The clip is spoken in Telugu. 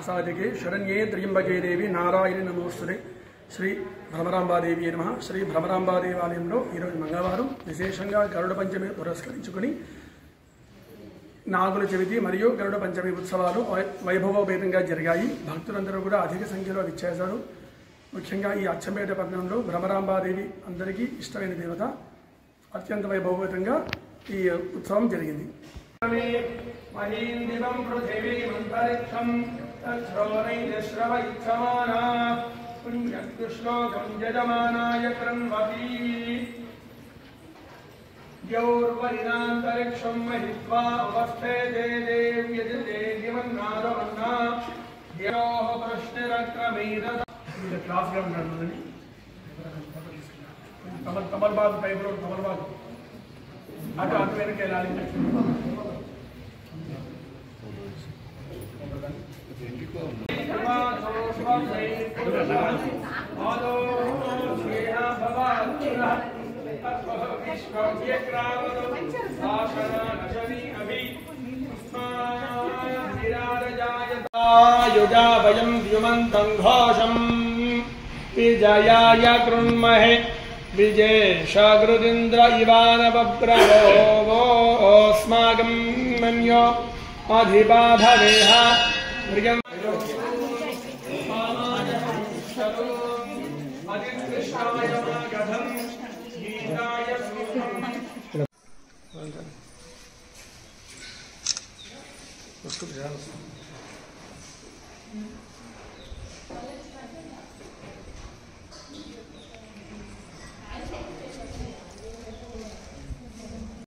साधिके शरण्ये त्र्यंबके देवी नारायणी नमोस्तुते श्री भ्रमरांबादेवी नमः। श्री भ्रमरांबादेवालయంలో ఈరోజు మంగళవారం విశేషంగా గరుడ పంచమి పురస్కరించుకొని నాగుల చవితి మరియు గరుడ పంచమి ఉత్సవాలు వైభవోపేతంగా జరిగాయి. భక్తులందరూ కూడా అధిక సంఖ్యలో విచ్చేశారు. ముఖ్యంగా ఈ అచ్చంపేట పట్టణంలో భ్రమరాంబాదేవి అందరికీ ఇష్టమైన దేవత. అత్యంత వైభవోపేతంగా ఈ ఉత్సవం జరిగింది. మహీందివం పృథివీమంతరిక్షం తచ్ఛోరైశ్రవైచ్చమానా పుణ్యశ్లోకం యజమానాయ కృణ్వతి ద్యౌర్వరినాంతరిక్షం మహిత్వా అవస్థేతే దేవ్యజదేవ్యమన్నారవన్నా ద్యోః ప్రశ్నిరక్రమేణ క్లాస్గా ఉన్నాడు. తమలబాగు టైప్లో తమలబాగు అటు అటు వెనక వెళ్ళాలి. युजाभयं द्युमन्तं घोषं विजयाय कृण्महे विजेशगृदिन्द्र इवानवब्रवोऽस्माकं मन्यो अधिबाधवेह प्रियं गीताय